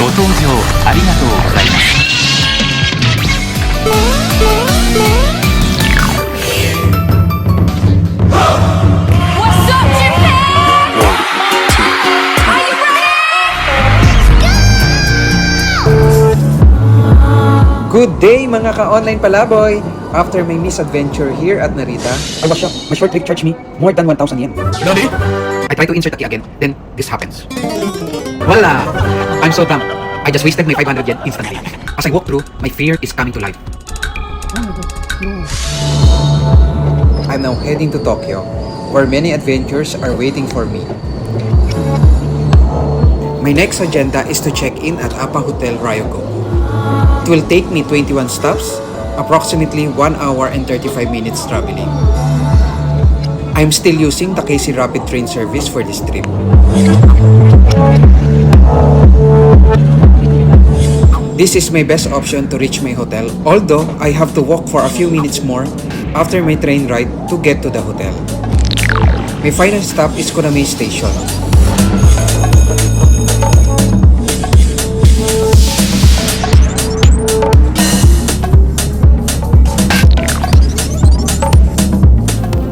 ご搭乗ありがとうございます。What's up, Japan? Are you ready? Good day mga ka-online palaboy! After my misadventure here at Narita, I was shocked. My short trip charged me more than 1,000 yen. Nani? I tried to insert the key again, then this happens. Voila! I'm so dumb. I just wasted my 500 yen instantly. As I walk through, my fear is coming to life. I'm now heading to Tokyo, where many adventures are waiting for me. My next agenda is to check in at APA Hotel Ryogokku. It will take me 21 stops, approximately 1 hour and 35 minutes traveling. I'm still using the KEISIE rapid train service for this trip. This is my best option to reach my hotel, although I have to walk for a few minutes more after my train ride to get to the hotel. My final stop is Kuramae Station.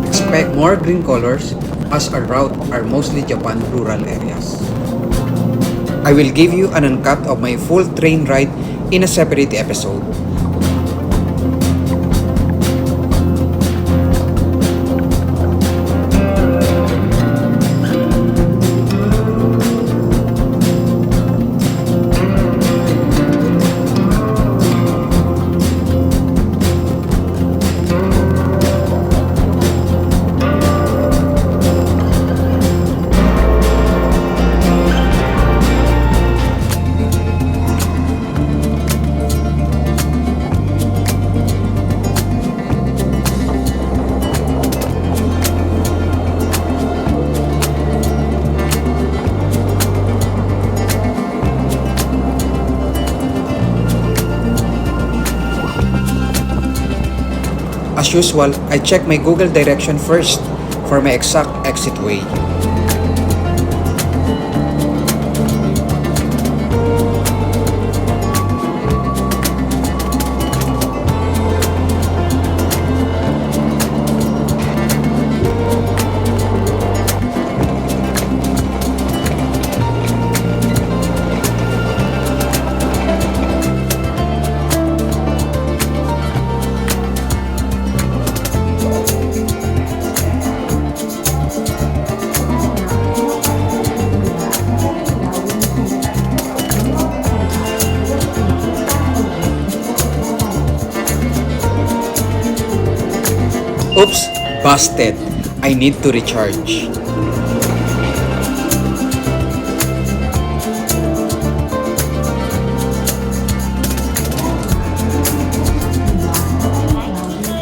Expect more green colors as our route are mostly Japan rural areas. I will give you an uncut of my full train ride in a separate episode. As usual, I check my Google direction first for my exact exit way. Oops, busted. I need to recharge.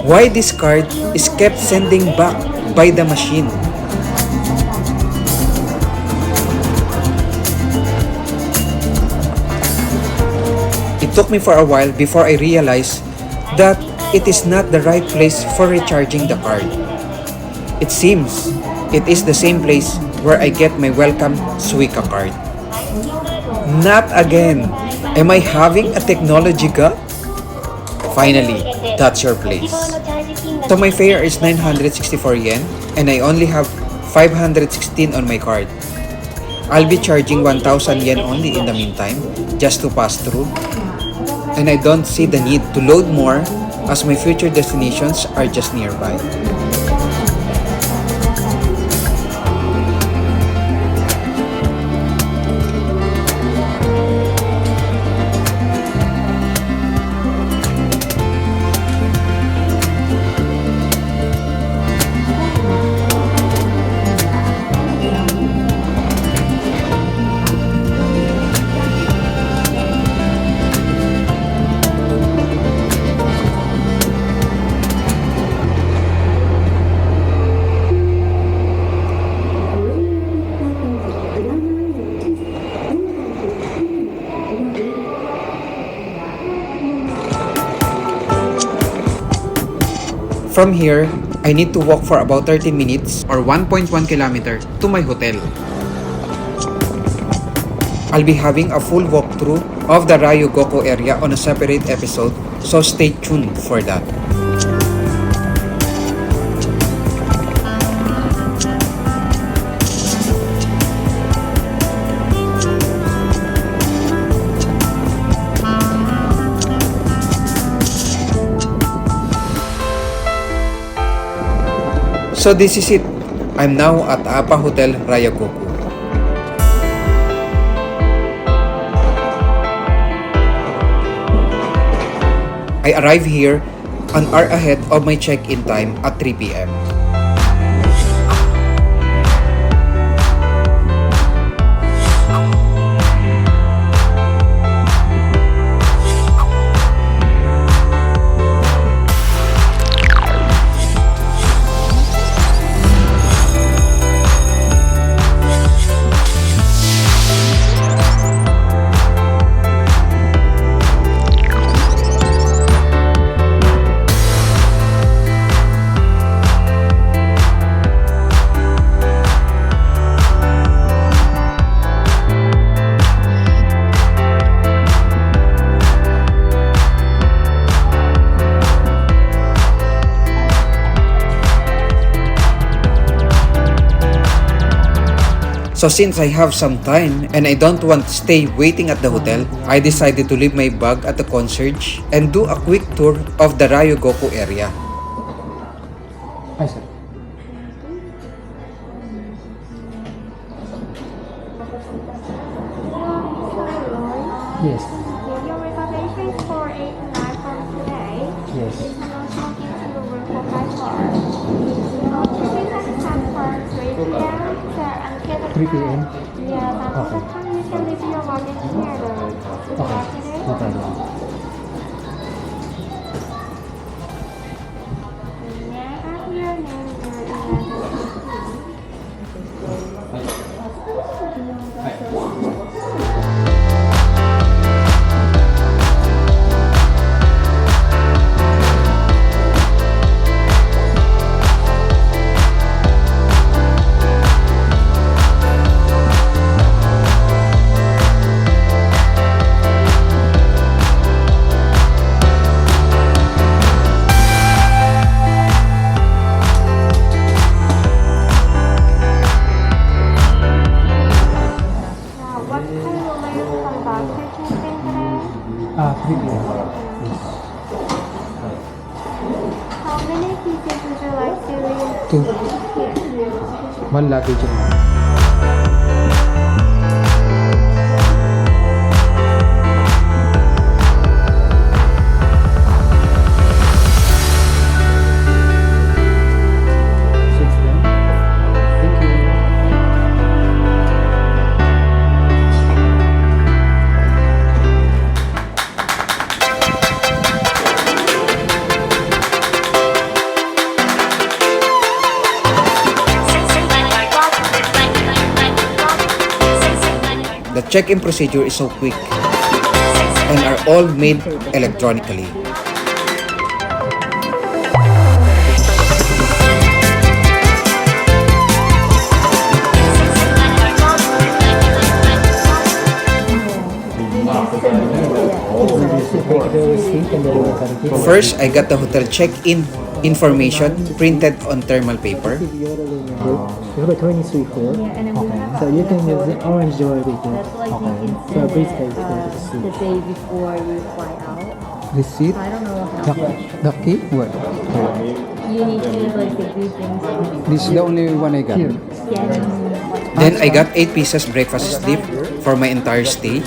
Why this card is kept sending back by the machine? It took me for a while before I realized that it is not the right place for recharging the card. It seems it is the same place where I get my welcome Suica card. Not again! Am I having a technology gap? Finally, that's your place. So my fare is 964 yen and I only have 516 on my card. I'll be charging 1,000 yen only in the meantime just to pass through. And I don't see the need to load more as my future destinations are just nearby. From here, I need to walk for about 30 minutes or 1.1 kilometer to my hotel. I'll be having a full walkthrough of the Ryogoku area on a separate episode, so stay tuned for that. So this is it. I'm now at APA Hotel Ryogoku. I arrived here an hour ahead of my check-in time at 3 p.m. So since I have some time and I don't want to stay waiting at the hotel, I decided to leave my bag at the concierge and do a quick tour of the Ryogoku area. Hi, sir. Yes. Your reservation is for 8 nights from today. Yes. You cannot log into the room for 5 hours. Check-in time for 3 p.m. So until the 3 p.m.? Yes, until Okay. the time you can leave your luggage here. Would you like to do? No problem. May I have your name and your email What time will you conduct the check-in today? 3 p.m. Yes. How many pieces would you like to leave 2. here? 1 luggage. Thank you. The check-in procedure is so quick and are all made electronically. First, I got the hotel check-in information printed on thermal paper. You have a 23 floor. Yeah, and then we have So you can use the orange door with it. that's like you can So send please it pay for the day before you fly out. Receipt. I don't know how much. The key? What? You need to like do things This is the only one I got. Here. scan. Then I got 8 pieces breakfast slip for my entire stay.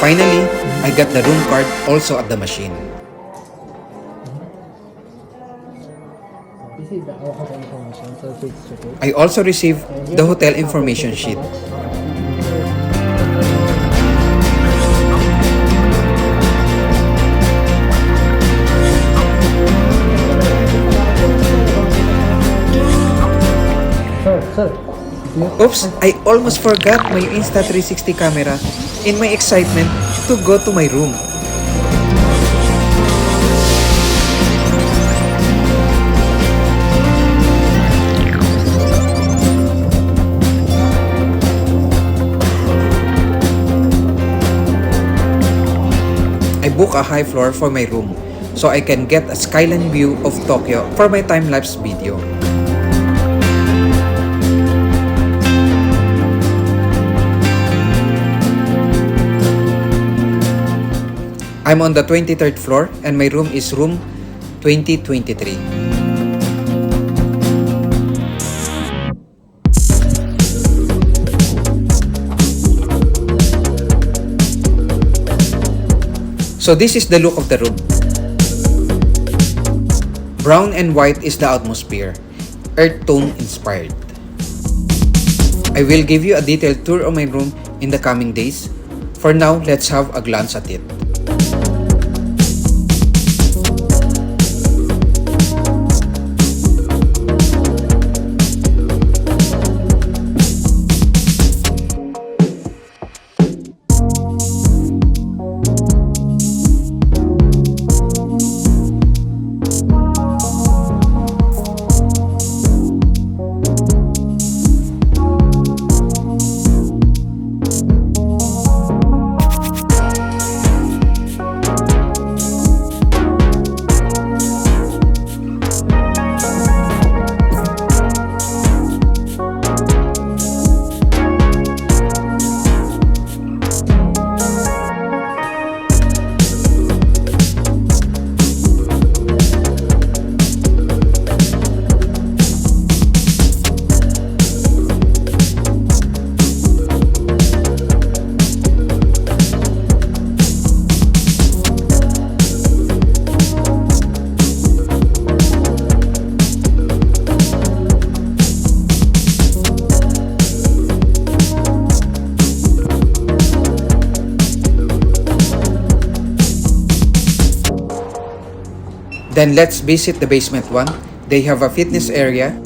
Finally, I got the room card also at the machine. This is our hotel information. I also received the hotel information sheet. Oops, I almost forgot my Insta360 camera in my excitement to go to my room. I book a high floor for my room so I can get a skyline view of Tokyo for my time-lapse video. I'm on the 23rd floor and my room is room 2023. So this is the look of the room. Brown and white is the atmosphere, earth tone inspired. I will give you a detailed tour of my room in the coming days. For now, let's have a glance at it. Then let's visit the basement 1. They have a fitness area,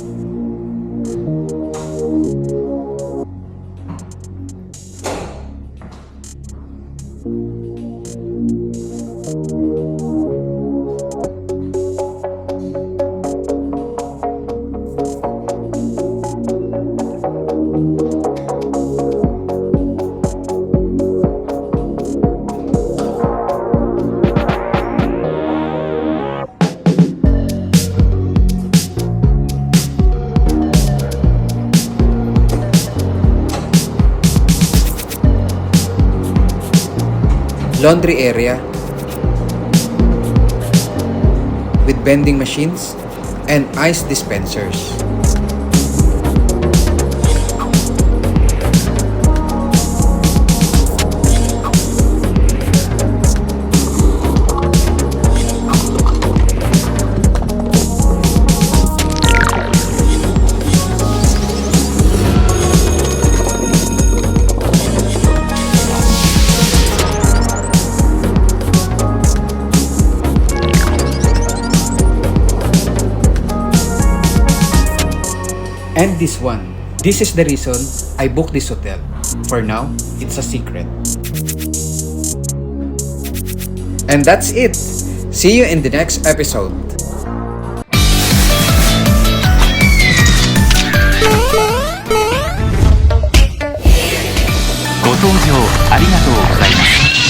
laundry area with vending machines and ice dispensers. And this one. This is the reason I booked this hotel. For now, it's a secret. And that's it. See you in the next episode. Go 搭乗ありがとうございます。